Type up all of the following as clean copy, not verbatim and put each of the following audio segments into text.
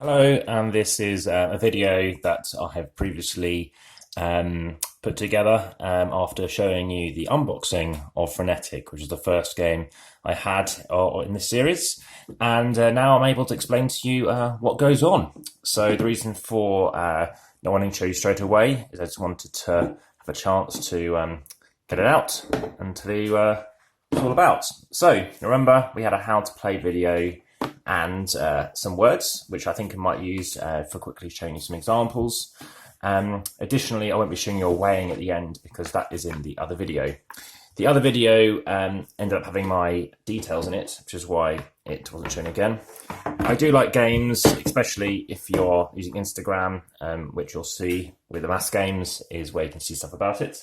Hello, and this is a video that I have previously put together after showing you the unboxing of FReNeTiC, which is the first game I had in this series. And now I'm able to explain to you what goes on. So the reason for not wanting to show you straight away is I just wanted to have a chance to get it out and tell you what it's all about. So remember, we had a how to play video and some words, which I think I might use for quickly showing you some examples. Additionally, I won't be showing you a weighing at the end because that is in the other video. The other video ended up having my details in it, which is why it wasn't shown again. I do like games, especially if you're using Instagram, which you'll see with the mass games is where you can see stuff about it,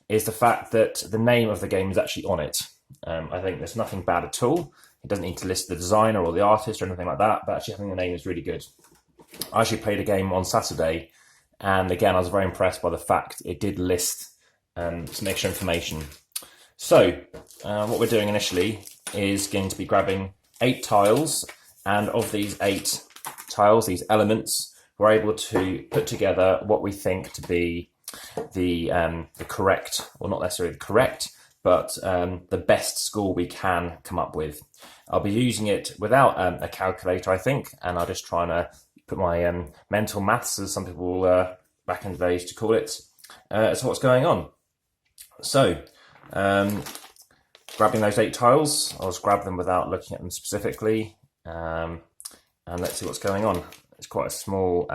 is the fact that the name of the game is actually on it. I think there's nothing bad at all. It doesn't need to list the designer or the artist or anything like that, but actually having the name is really good. I actually played a game on Saturday, and again, I was very impressed by the fact it did list some extra information. So, what we're doing initially is going to be grabbing 8 tiles, and of these 8 tiles, these elements, we're able to put together what we think to be the correct, or not necessarily the correct, but the best score we can come up with. I'll be using it without a calculator, I think, and I'll just try and put my mental maths, as some people back in the day used to call it, as what's going on. So, grabbing those 8 tiles, I'll just grab them without looking at them specifically, and let's see what's going on. It's quite a small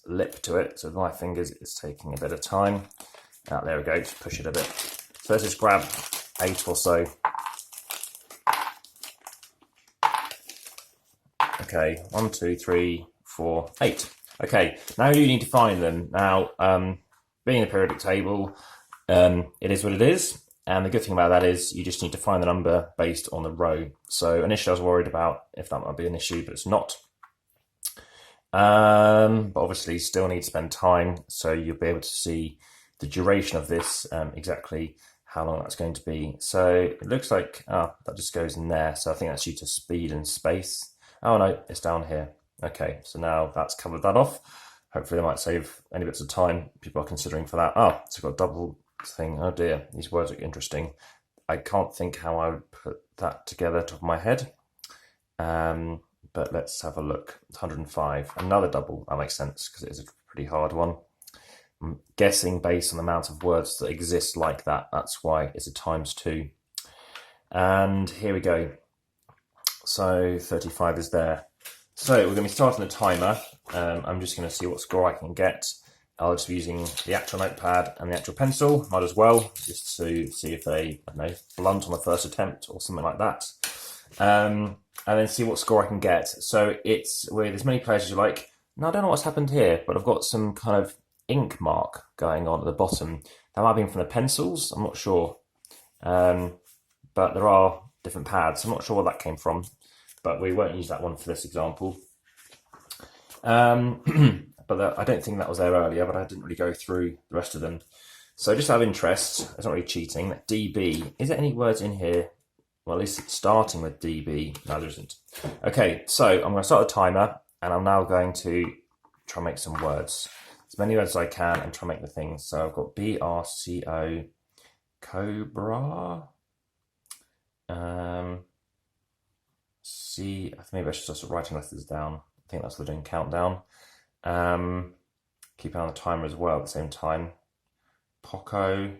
lip to it, so with my fingers it's taking a bit of time. There we go, just push it a bit. So let's just grab 8 or so. Okay, 1, 2, 3, 4, 8. Okay, now you need to find them. Now, being a periodic table, it is what it is. And the good thing about that is you just need to find the number based on the row. So initially I was worried about if that might be an issue, but it's not. But obviously you still need to spend time, so you'll be able to see the duration of this, exactly how long that's going to be. So it looks like that just goes in there. So I think that's due to speed and space. Oh no, it's down here. Okay, so now that's covered that off. Hopefully they might save any bits of time people are considering for that. Oh, it's got a double thing. Oh dear, these words are interesting. I can't think how I would put that together top of my head. But let's have a look. 105, another double. That makes sense because it is a pretty hard one. I'm guessing based on the amount of words that exist like that, that's why it's a ×2. And here we go. So 35 is there. So we're going to be starting the timer. I'm just going to see what score I can get. I'll just be using the actual notepad and the actual pencil, might as well, just to see if they, I don't know, blunt on the first attempt or something like that. And then see what score I can get. So it's with as many players as you like. Now I don't know what's happened here, but I've got some kind of ink mark going on at the bottom. That might have been from the pencils, I'm not sure. But there are different pads, I'm not sure where that came from, but we won't use that one for this example. But I don't think that was there earlier, but I didn't really go through the rest of them. So just out of interest, it's not really cheating, DB, is there any words in here? Well, at least it's starting with DB. No, there isn't. Okay, so I'm going to start the timer, and I'm now going to try and make some words. As many words as I can, and try and make the things. So I've got BRCO, Cobra. C, I think maybe I should start writing letters down. I think that's what they're doing, countdown. Keep an eye on the timer as well at the same time. Poco,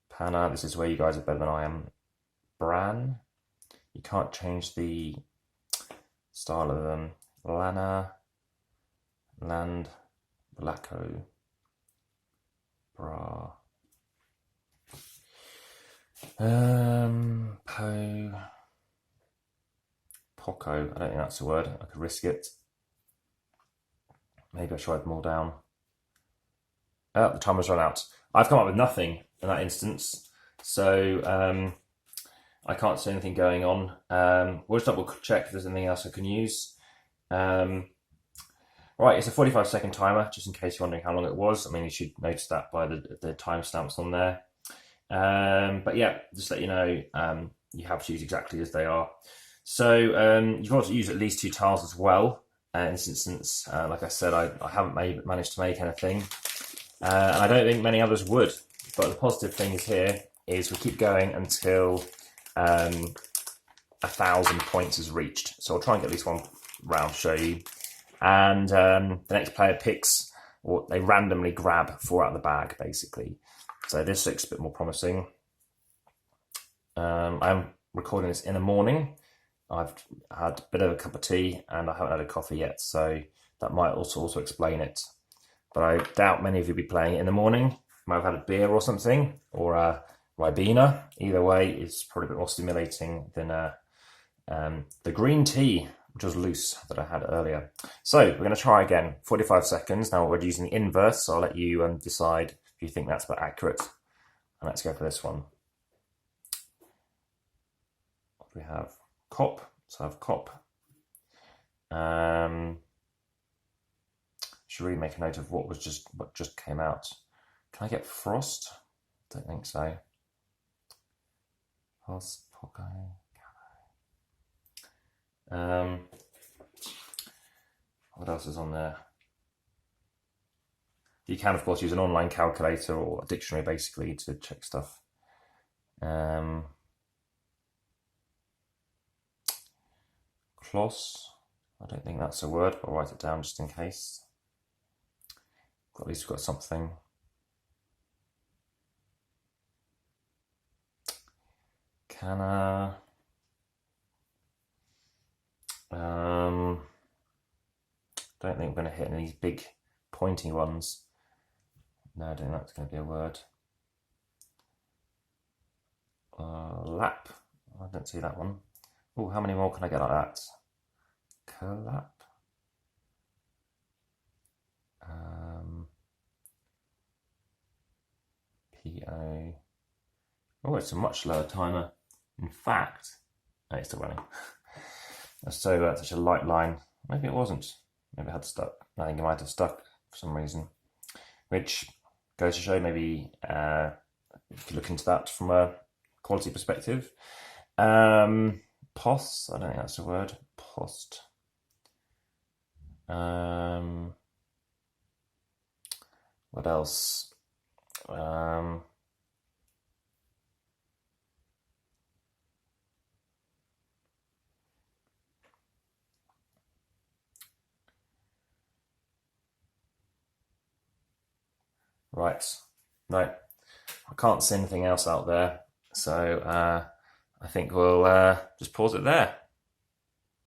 Pana, this is where you guys are better than I am. Bran, you can't change the style of them. Lana, Land, Blacko, Bra, Poco, I don't think that's a word. I could risk it. Maybe I should write them all down. The timer's run out. I've come up with nothing in that instance, so I can't see anything going on. We'll just double check if there's anything else I can use. Right, it's a 45-second timer, just in case you're wondering how long it was. I mean, you should notice that by the timestamps on there. But yeah, just let you know, you have to use exactly as they are. So you've got to use at least 2 tiles as well. In this instance, like I said, I haven't managed to make anything, and I don't think many others would. But the positive thing is here is we keep going until 1,000 points is reached. So I'll try and get at least one round to show you. And the next player picks, or they randomly grab 4 out of the bag, basically. So this looks a bit more promising. I'm recording this in the morning. I've had a bit of a cup of tea and I haven't had a coffee yet, so that might also explain it. But I doubt many of you will be playing it in the morning. You might have had a beer or something, or a Ribena. Either way, it's probably a bit more stimulating than the green tea, which was loose, that I had earlier. So we're going to try again. 45 seconds. Now we're using the inverse, so I'll let you decide if you think that's about accurate. And let's go for this one. We have cop, so I have cop. Should really make a note of what just came out. Can I get frost? Don't think so. What else is on there? You can, of course, use an online calculator or a dictionary, basically, to check stuff. Kloss. I don't think that's a word, but I'll write it down just in case. At least we've got something. Don't think we're going to hit any of these big pointy ones. No, I don't think that's going to be a word. Lap. I don't see that one. Oh, how many more can I get like that? Collap. P-O. Oh, it's a much slower timer. In fact, no, it's still running. So that's such a light line. Maybe it wasn't. Maybe it had stuck. I think it might have stuck for some reason. Which goes to show maybe you could look into that from a quality perspective. POS, I don't think that's a word. Post. What else? Right. No, I can't see anything else out there. So I think we'll just pause it there.